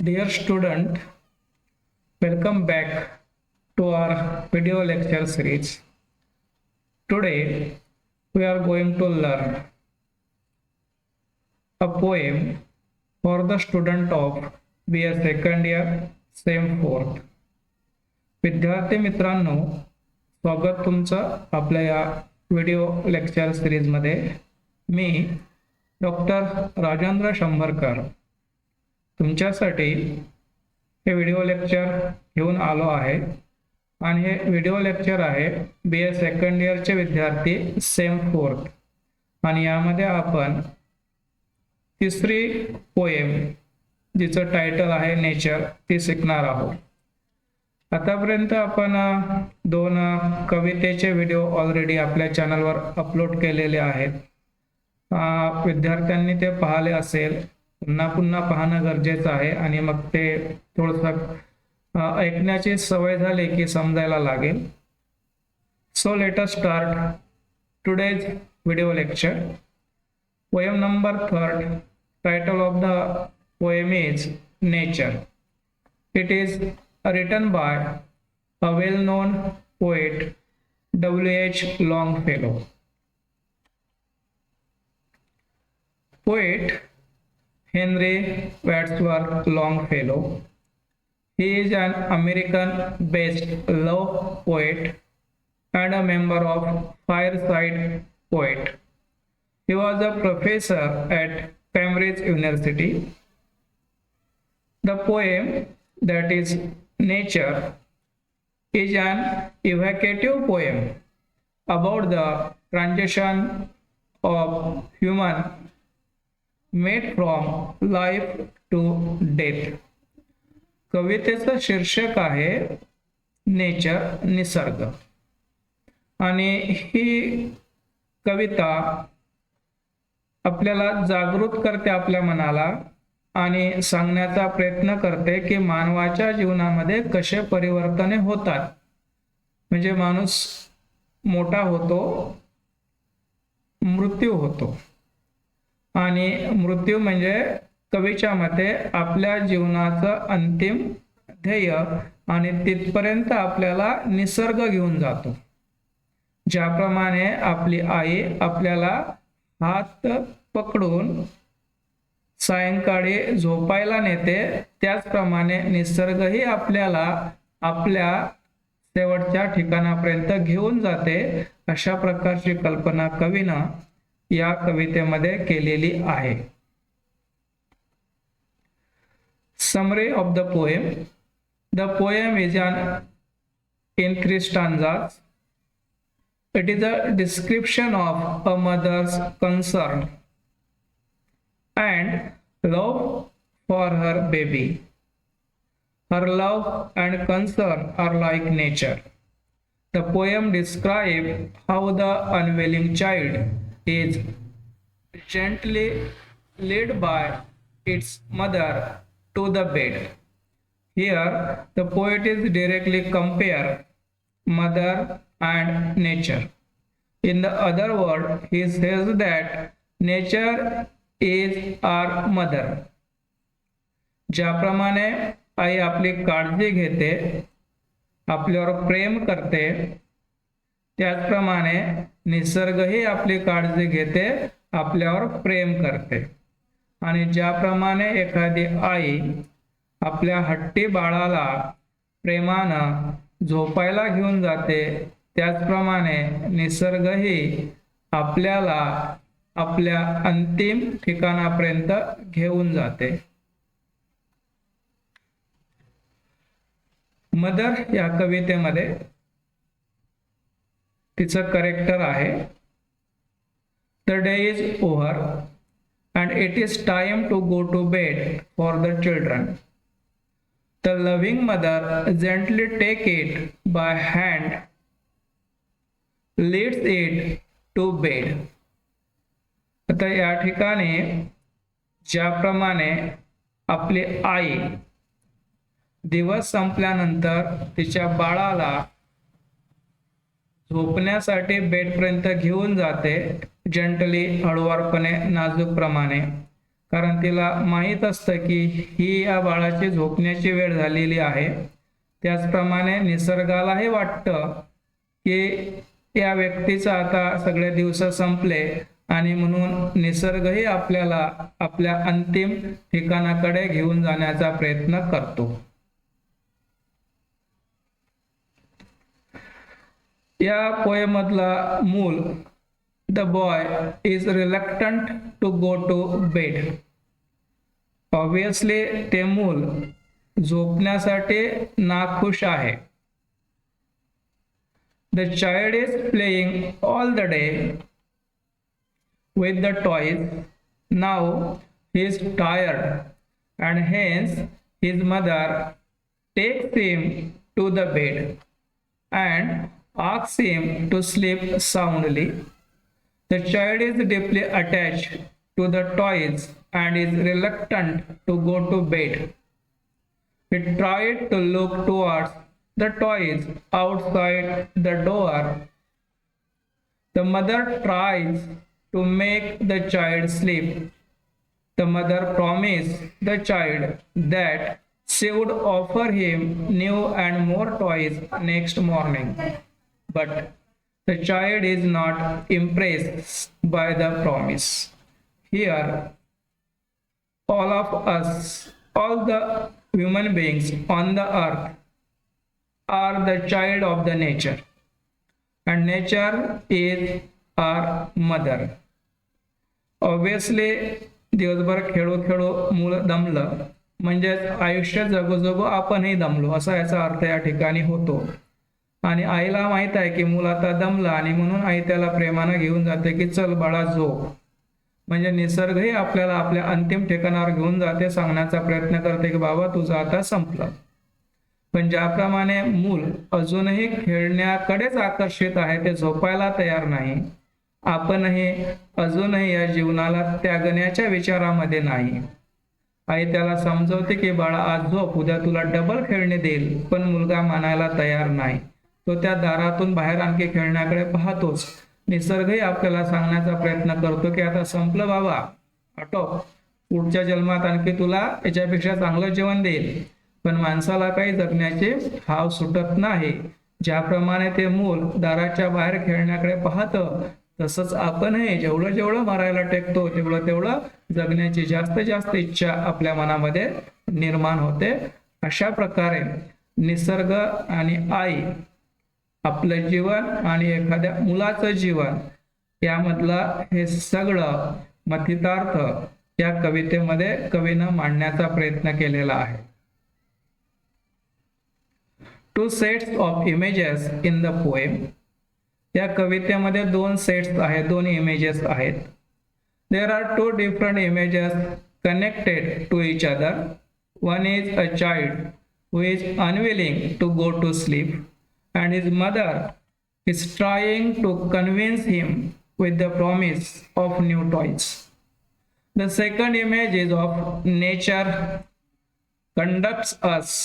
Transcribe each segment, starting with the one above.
Dear student, welcome back to our video lecture series. Today we are going to learn a poem for the student of BA second year, same fourth. विद्यार्थी मित्रांनो, स्वागत तुमचं आपल्या या video lecture सिरीजमध्ये. मी doctor Rajendra Shambharkar तुमच्यासाठी हे video lecture घेऊन आलो आहे आणि हे व्हिडिओ लेक्चर आहे BA सेकंड इयरचे विद्यार्थी सेम फोर्थ आणि यामध्ये आपण तिसरी पोएम जिचं टायटल आहे नेचर ती शिकणार आहोत. आतापर्यंत आपण दोन कवितेचे व्हिडिओ ऑलरेडी आपल्या चॅनलवर अपलोड केलेले आहेत. विद्यार्थ्यांनी ते पाहिले असेल, पुन्हा पुन्हा पाहणं गरजेचं आहे आणि मग ते थोडंसं ऐकण्याची सवय झाली की समजायला लागेल. So let us start today's video lecture. Poem number 3, title of the poem is nature. It is written by a well-known poet, W.H. Longfellow. Poet Henry Wadsworth Longfellow. He is an American-based love poet and a member of Fireside Poet. He was a professor at Cambridge University. The poem, that is Nature, is an evocative poem about the transition of human made from life to death. कवितेचं शीर्षक आहे nature, निसर्ग. आणि ही कविता आपल्याला जागृत करते आपल्या मनाला आणि सांगण्याचा प्रयत्न करते की मानवाच्या जीवनामध्ये कसे परिवर्तने होतात. म्हणजे माणूस मोठा होतो, मृत्यू होतो आणि मृत्यू म्हणजे कवीच्या मते आपल्या जीवनाचं अंतिम ध्येय आणि तिथपर्यंत आपल्याला निसर्ग घेऊन जातो. ज्याप्रमाणे आपली आई आपल्याला हात पकडून सायंकाळी झोपायला नेते, त्याचप्रमाणे निसर्गही आपल्याला आपल्या शेवटच्या ठिकाणापर्यंत घेऊन जाते. अशा प्रकारची कल्पना कवीनं या कवितेमध्ये केलेली आहे. Summary of the poem. The poem is in 3 stanzas. It is a description of a mother's concern and love for her baby. Her love and concern are like nature. The poem describes how the unwilling child is gently led by its mother to the bed. Here, the poet is directly compare mother and nature. In the other word, he says that nature is our mother. ज्याप्रमाणे आई आपली काळजी घेते, आपल्यावर प्रेम करते, त्याचप्रमाणे निसर्गही आपली काळजी घेते, आपल्यावर प्रेम करते. आणि ज्याप्रमाणे एखादी आई आपल्या हट्टी बाळाला प्रेमानं झोपायला घेऊन जाते, त्याचप्रमाणे निसर्गही आपल्याला आपल्या अंतिम ठिकाणापर्यंत घेऊन जाते. मदर या कवितेमध्ये तिचं करेक्टर आहे. The day is over and it is time to go to bed for the children. The loving mother gently take it by hand, leads it to bed. आता या ठिकाणी ज्याप्रमाणे आपली आई दिवस संपल्यानंतर तिच्या बाळाला झोपण्यासाठी बेडपर्यंत घेऊन जाते, जंटली, हळुवारपणे, नाजूकप्रमाणे, कारण तिला माहीत असतं की ही या बाळाची झोपण्याची वेळ झालेली आहे. त्याचप्रमाणे निसर्गालाही वाटतं की या व्यक्तीचं आता सगळे दिवस संपले आणि म्हणून निसर्गही आपल्याला आपल्या अंतिम ठिकाणाकडे घेऊन जाण्याचा प्रयत्न करतो. या पोएममधला मूल the boy is reluctant to go to bed. Obviously ते मूल झोपण्यासाठी नाखुश आहे. The child is playing all the day with the toys. Now he is tired and hence his mother takes him to the bed and asks him to sleep soundly. The child is deeply attached to the toys and is reluctant to go to bed. He tried to look towards the toys outside the door. The mother tries to make the child sleep. The mother promised the child that she would offer him new and more toys next morning. But the child is not impressed by the promise. Here, all of us, all the human beings on the earth are the child of the nature. And nature is our mother. Obviously दिवसभर खेळू खेळू मूल दमलं म्हणजेच आयुष्य जगू जगू आपणही दमलो असा याचा अर्थ या ठिकाणी होतो. आणि आईला माहित आहे की मूल आता दमलं आणि म्हणून आई त्याला प्रेमानं घेऊन जाते की चल बाळा झोप. म्हणजे निसर्गही आपल्याला आपल्या अंतिम ठिकाणावर घेऊन जाते, सांगण्याचा प्रयत्न करते की बाबा तुझं आता संपलं. पण ज्याप्रमाणे मूल अजूनही खेळण्याकडेच आकर्षित आहे, ते झोपायला तयार नाही, आपणही अजूनही या जीवनाला त्यागण्याच्या विचारामध्ये नाही. आई त्याला समजवते की बाळा आज झोप, उद्या तुला डबल खेळणे देईल. पण मुलगा मानायला तयार नाही. तो त्या दारातून बाहेर आणखी खेळण्याकडे पाहतोच. निसर्गही आपल्याला सांगण्याचा प्रयत्न करतो की आता संपलं बाबा, आटोप, पुढच्या जन्मात आणखी तुला याच्यापेक्षा चांगलं जीवन देईल. पण माणसाला काही जगण्याचे हाव सुटत नाही. ज्याप्रमाणे ते मूल दाराच्या बाहेर खेळण्याकडे पाहतं, तसंच आपणही जेवढं जेवढं मारायला टेकतो तेवढं तेवढं जगण्याची जास्तीत जास्त इच्छा आपल्या मनामध्ये निर्माण होते. अशा प्रकारे निसर्ग आणि आई आपलं जीवन आणि एखाद्या मुलाचं जीवन यामधला हे सगळं मथितार्थ या कवितेमध्ये कवीनं मांडण्याचा प्रयत्न केलेला आहे. Two sets of images in the poem. या कवितेमध्ये दोन सेट्स आहेत, दोन इमेजेस आहेत. There are two different images connected to each other. One is a child who is unwilling to go to sleep and his mother is trying to convince him with the promise of new toys. The second image is of nature conducts us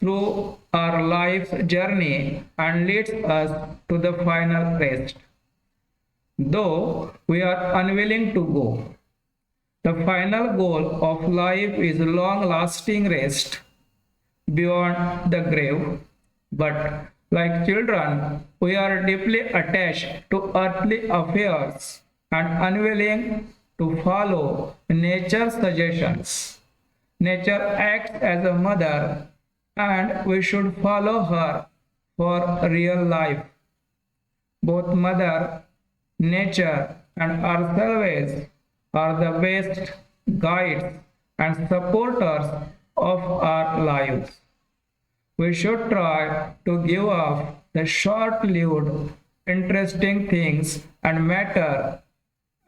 through our life's journey and leads us to the final rest. Though we are unwilling to go, the final goal of life is long-lasting rest beyond the grave. But like children, we are deeply attached to earthly affairs and unwilling to follow nature's suggestions. Nature acts as a mother and we should follow her for real life. Both mother, nature and ourselves are the best guides and supporters of our lives. We should try to give up the short-lived, interesting things and matter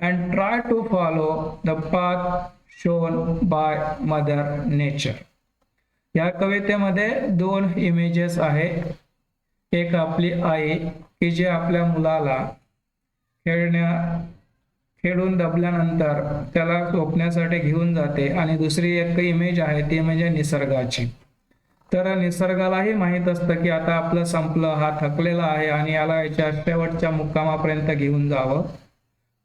and try to follow the path shown by Mother Nature. या कवितेमध्ये दोन images आहेत. एक आपली आई की जे आपल्या मुलाला खेळून दबल्यानंतर त्याला झोपण्यासाठी घेऊन जाते, आणि दुसरी एक इमेज आहे ती म्हणजे निसर्गाची. तर निसर्गालाही माहित असतं की आता आपलं संपलं, हा थकलेला आहे आणि याला याच्या शेवटच्या मुक्कामापर्यंत घेऊन जावं.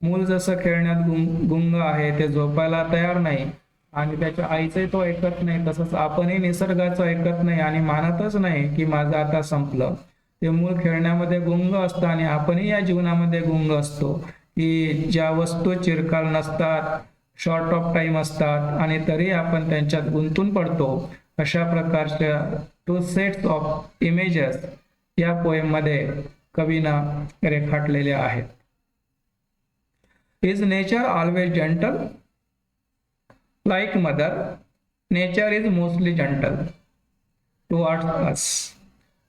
मूल जसं खेळण्यात गुंग आहे, ते झोपायला तयार नाही आणि त्याच्या आईचंही तो ऐकत नाही, तसंच आपणही निसर्गाचं ऐकत नाही आणि मानतच नाही की माझं आता संपलं. ते मूल खेळण्यामध्ये गुंग असतं आणि आपणही या जीवनामध्ये गुंग असतो की ज्या वस्तू चिरकाल नसतात, शॉर्ट ऑफ टाइम असतात आणि तरी आपण त्यांच्यात गुंतून पडतो. अशा प्रकारच्या टू सेट्स ऑफ इमेजेस या पोएम मध्ये कवीनं रेखाटलेल्या आहेत. Is nature always gentle? Like mother, nature is mostly gentle towards us.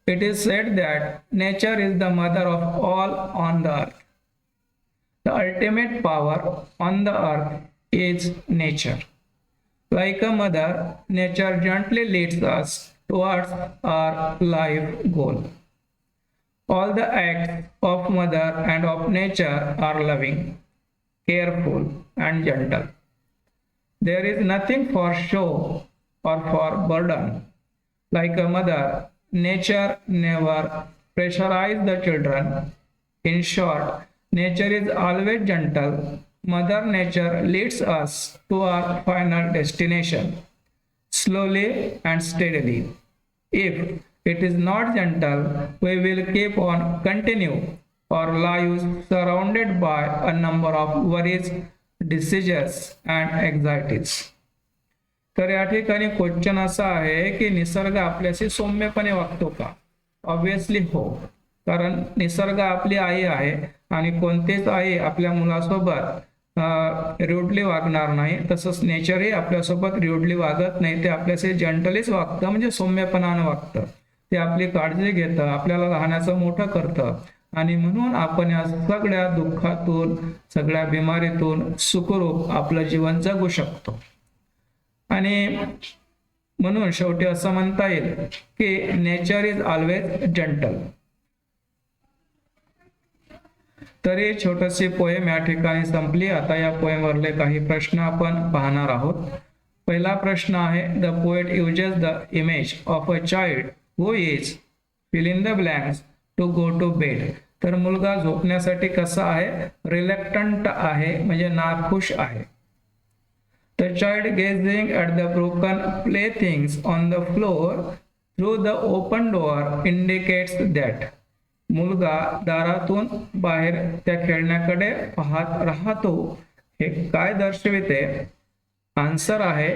It is said that nature is the mother of all on the earth. The ultimate power on the earth is nature. Like a mother, nature gently leads us towards our life goal. All the acts of mother and of nature are loving, careful, and gentle. There is nothing for show or for burden. Like a mother, nature never pressurizes the children. In short, nature is always gentle. Mother Nature leads us to our final destination, slowly and steadily. If it is not gentle, we will keep on continue our lives surrounded by a number of worries, diseases, and anxieties. तर या ठिकाणी question असा आहे की निसर्ग आपल्याशी सौम्यपणे वागतो का? ऑब्विसली हो, कारण निसर्ग आपली आई आहे आणि कोणतीच आई आपल्या मुलासोबत रूडली वागणार नाही. तसंच नेचरही आपल्यासोबत रूडली वागत नाही, ते आपल्याशी जंटलीच वागतं, म्हणजे सौम्यपणानं वागतं. ते आपली काळजी घेतं, आपल्याला लहानाचं मोठं करतं आणि म्हणून आपण या सगळ्या दुःखातून, सगळ्या बिमारीतून सुखरूप आपलं जीवन जगू शकतो. आणि म्हणून शेवटी असं म्हणता येईल की नेचर इज ऑलवेज जेंटल. तरी छोटीशी पोएम या ठिकाणी संपली. आता या पोएम वरले काही प्रश्न आपण पाहणार आहोत. पहिला प्रश्न आहे, the poet uses the image of a child who is fill in the blanks to go to bed. तर मुलगा झोपण्यासाठी कसा आहे? रिलक्टंट आहे, म्हणजे नाखुश आहे. The child gazing at the broken playthings on the floor through the open door indicates that. मुलगा दारातून बाहेर त्या खेळण्याकडे पाहत राहतो, हे काय दर्शविते? आन्सर आहे,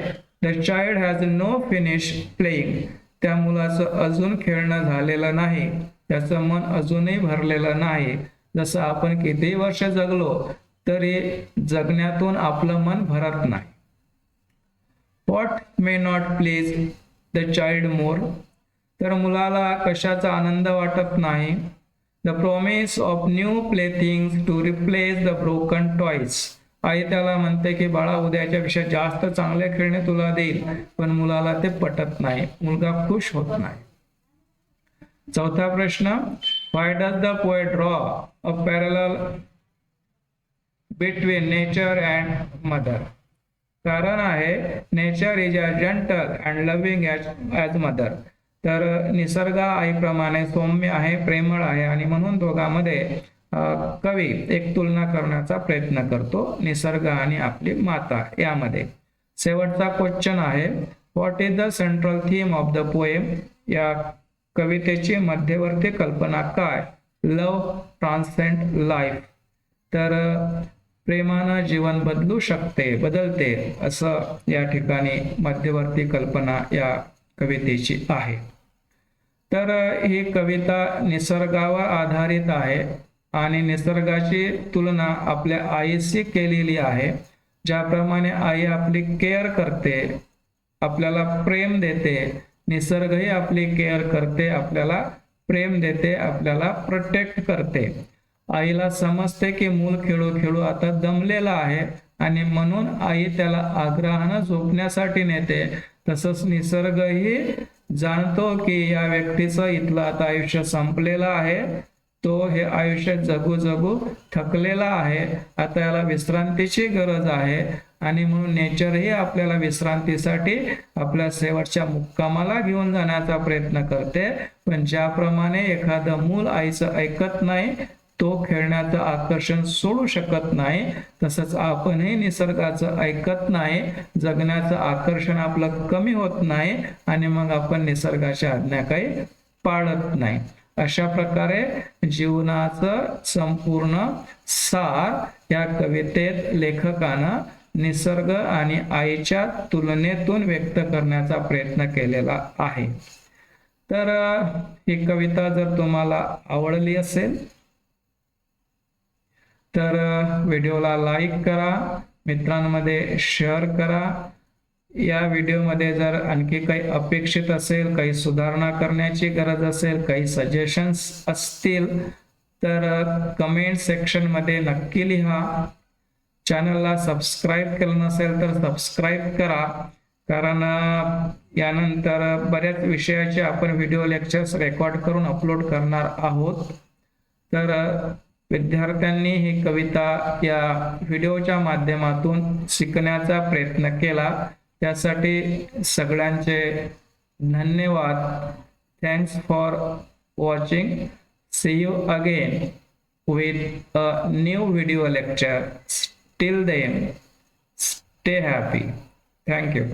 the child has no finish playing. त्या मुलाचं अजून खेळणं झालेलं नाही, त्याचं मन अजूनही भरलेलं नाही. जसं आपण कितीही वर्ष जगलो तरी जगण्यातून आपलं मन भरत नाही. What may not please the child more? तर मुलाला कशाचा आनंद वाटत नाही? The promise of new playthings to replace the broken toys. आई त्याला म्हणते की बाळा, उद्याच्या पेक्षा जास्त चांगले खेळणे तुला देईल, पण मुलाला ते पटत नाही, मुलगा खुश होत नाही. चौथा प्रश्न, Why does the poet draw a parallel between nature and mother? कारण आहे, nature is a gentle and loving as mother. तर निसर्ग आईप्रमाणे सौम्य आहे, प्रेमळ आहे आणि म्हणून दोघांमध्ये कवी एक तुलना करण्याचा प्रयत्न करतो, निसर्ग आणि आपली माता यामध्ये. शेवटचा क्वेश्चन आहे, what is the central theme of the poem? या कवितेची मध्यवर्ती कल्पना काय? Love transcend life. तर प्रेमानं जीवन बदलते असं या ठिकाणी मध्यवर्ती कल्पना या कवितेची आहे. तर ही कविता निसर्गावर आधारित आहे आणि निसर्गाची तुलना आपल्या आईशी केलेली आहे. ज्याप्रमाणे आई आपली केअर करते, आपल्याला प्रेम देते, निसर्गही आपली केअर करते, आपल्याला प्रेम देते, आपल्याला प्रोटेक्ट करते. आईला समजते की मूल खेळू खेळू आता दमलेला आहे आणि म्हणून आई त्याला आग्रहानं झोपण्यासाठी नेते. तसंच निसर्गही जाणतो की या व्यक्तीचं इथलं आता आयुष्य संपलेलं आहे, तो हे आयुष्य जगू जगू थकलेला आहे, आता याला विश्रांतीची गरज आहे आणि म्हणून नेचरही आपल्याला विश्रांतीसाठी आपल्या शेवटच्या मुक्कामाला घेऊन जाण्याचा प्रयत्न करते. पण ज्याप्रमाणे एखादं मूल आईचं ऐकत नाही, तो खेळण्याचं आकर्षण सोडू शकत नाही, तसंच आपणही निसर्गाचं ऐकत नाही, जगण्याचं आकर्षण आपलं कमी होत नाही आणि मग आपण निसर्गाच्या आज्ञा काही पाळत नाही. अशा प्रकारे जीवनाचं संपूर्ण सार या कवितेत लेखकानं निसर्ग आणि आईच्या तुलनेतून व्यक्त करण्याचा प्रयत्न केलेला आहे. तर ही कविता जर तुम्हाला आवडली असेल तर व्हिडिओला लाईक करा, मित्रांमध्ये शेअर करा. या व्हिडिओमध्ये जर आणखी काही अपेक्षित असेल, काही सुधारणा करण्याची गरज असेल, काही सजेशन्स असतील तर कमेंट सेक्शनमध्ये नक्की लिहा. चॅनलला सबस्क्राईब केलं नसेल तर सबस्क्राईब करा, कारण यानंतर बऱ्याच विषयाचे आपण व्हिडिओ लेक्चर्स रेकॉर्ड करून अपलोड करणार आहोत. तर विद्यार्थ्यांनी ही कविता या व्हिडिओच्या माध्यमातून शिकण्याचा प्रयत्न केला, त्यासाठी सगळ्यांचे धन्यवाद. Thanks for watching. See you again with a new video lecture. Till then, stay happy. Thank you.